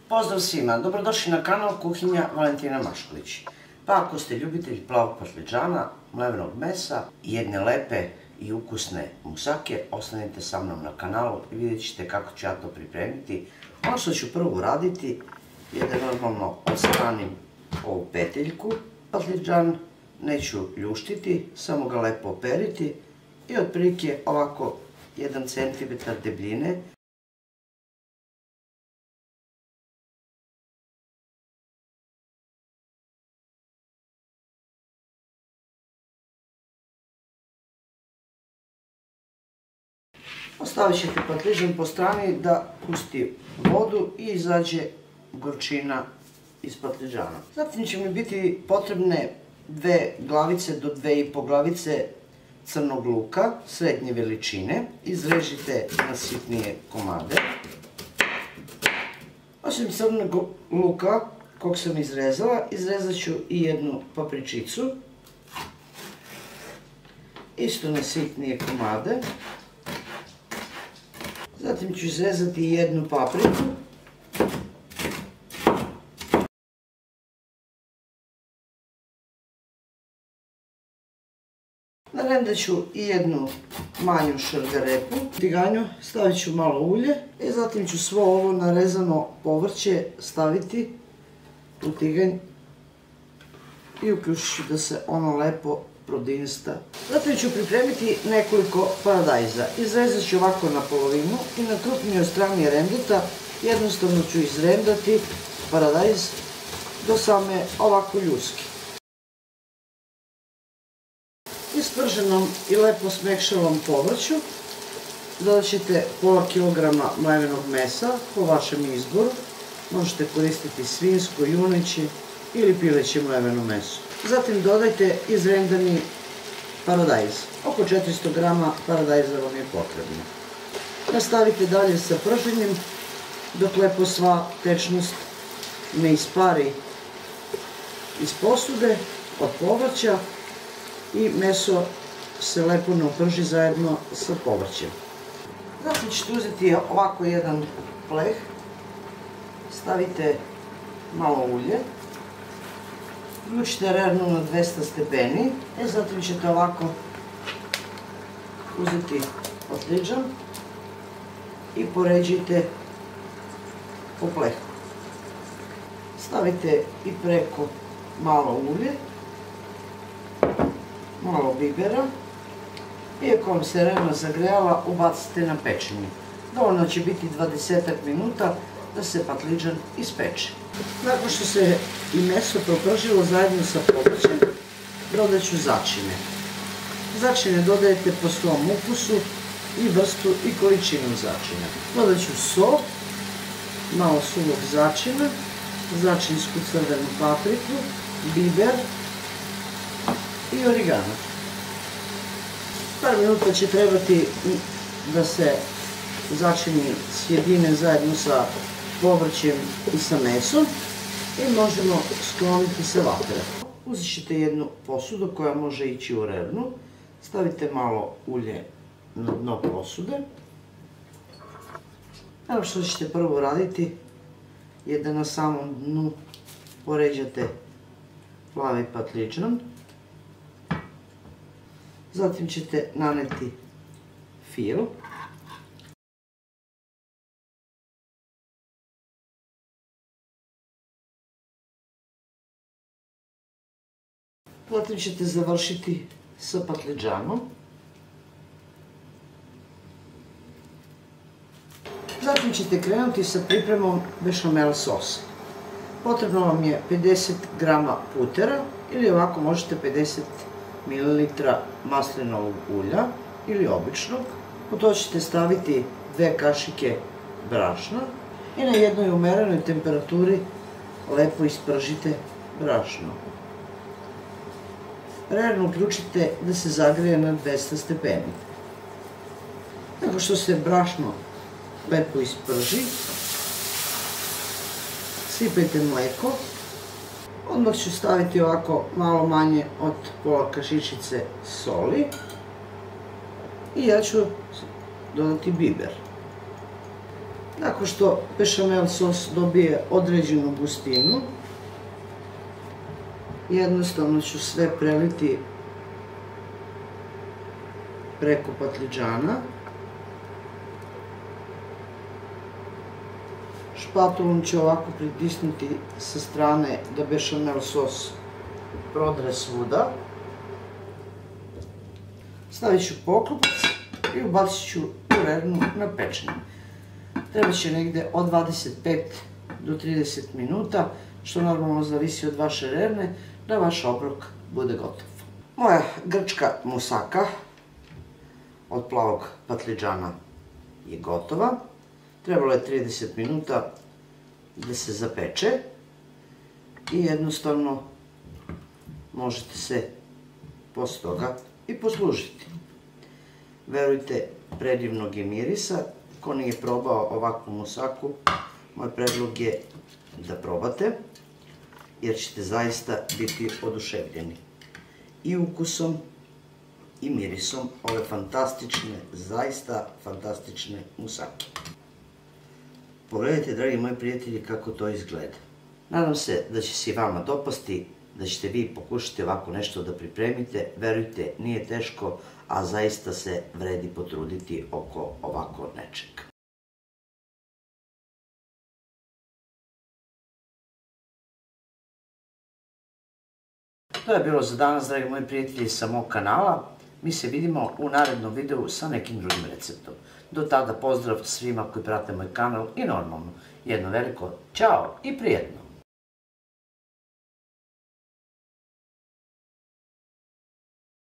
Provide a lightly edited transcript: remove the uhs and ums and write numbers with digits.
Pozdrav svima, dobrodošli na kanal Kuhinja Valentina Mašković. Pa ako ste ljubitelji plavog patliđana, mlevenog mesa i jedne lepe i ukusne musake, ostanite sa mnom na kanalu i vidjet ćete kako ću ja to pripremiti. Ono što ću prvo uraditi je da normalno odstranim ovu peteljku. Patliđan neću ljuštiti, samo ga lepo operiti i otprilike ovako 1 cm debljine. Ostavit ćete patliđan po strani da pusti vodu i izađe gorčina iz patliđana. Zatim će mi biti potrebne 2 glavice do 2,5 glavice crnog luka srednje veličine. Izrežite na sitnije komade. Osim crnog luka kog sam izrezala, izrezat ću i jednu papričicu. Isto na sitnije komade. Zatim ću izrezati i jednu papriku. Narendat ću i jednu manju šargarepu. U tiganju stavit ću malo ulje i zatim ću svo ovo narezano povrće staviti u tiganj i uključit ću da se ono lepo prodinsta. Zatim ću pripremiti nekoliko paradajza. Izrezat ću ovako na polovinu i na krupnijoj strani rendeta jednostavno ću izrendati paradajz do same ovako ljuski. Isprženom i lepo smekšalom povrću dodat ćete pola kilograma mlevenog mesa po vašem izboru. Možete koristiti svinjsko, juneće ili pileće mleveno meso. Zatim dodajte izrendani paradajz. Oko 400 g paradajza vam je potrebno. Nastavite dalje sa prženjem dok lepo sva tečnost ne ispari iz posude od povrća i meso se lepo ne oprži zajedno sa povrćem. Zatim ćete uzeti ovako jedan pleh, stavite malo ulje, uključite rernu na 200 stepeni, zatim ćete ovako uzeti patliđan i poređite po plehu. Stavite i preko malo ulje, malo bibera i ako vam se rerna zagrejala, ubacite na pečenje. Dovoljno će biti 20 minuta da se patliđan ispeče. Nakon što se i meso propržilo zajedno sa povrćem, dodat ću začine. Začine dodajete po svom ukusu i vrstu i količinu začina. Dodat ću so, malo suvog začina, začinsku crvenu papriku, biber i origano. Par minuta će trebati da se začini sjedine zajedno sa povrćem i sa mesom i možemo skloniti sa vatre. Uzet ćete jednu posudu koja može ići u rernu, stavite malo ulje na dno posude. Evo što ćete prvo raditi je da na samom dnu poređate plavi patliđan. Zatim ćete naneti fil. Zatim ćete završiti sa patliđanom. Zatim ćete krenuti sa pripremom bešamel sosa. Potrebno vam je 50 g putera ili ovako možete 50 ml maslinovog ulja ili običnog. U to ćete staviti 2 kašike brašna i na jednoj umerenoj temperaturi lepo ispržite brašno. Rernu uključite da se zagreje na 200 stepeni. Nakon što se brašno lepo isprži, sipajte mleko. Odmah ću staviti ovako malo manje od pola kašičice soli i ja ću dodati biber. Tako što bešamel sos dobije određenu gustinu, jednostavno ću sve preliti preko patliđana. Špatulom ću ovako pritisnuti sa strane da bešamel sos prodre svuda. Stavit ću poklopac i ubacit ću u rernu na pečenje. Treba će negde od 25 do 30 minuta, što normalno zavisi od vaše rerne, da vaš obrok bude gotov. Moja grčka musaka od plavog patliđana je gotova. Trebalo je 30 minuta da se zapeče i jednostavno možete se posle toga i poslužiti. Verujte, predivnog je mirisa. Ko nije probao ovakvu musaku, moj predlog je da probate, jer ćete zaista biti oduševljeni i ukusom i mirisom ove fantastične, zaista fantastične musake. Pogledajte, dragi moji prijatelji, kako to izgleda. Nadam se da će se i vama dopasti, da ćete vi pokušati ovako nešto da pripremite. Verujte, nije teško, a zaista se vredi potruditi oko ovako nečeg. To je bilo za danas, dragi moji prijatelji, sa mog kanala. Mi se vidimo u narednom videu sa nekim drugim receptom. Do tada pozdrav svima koji prate moj kanal i normalno jedno veliko ćao i prijetno!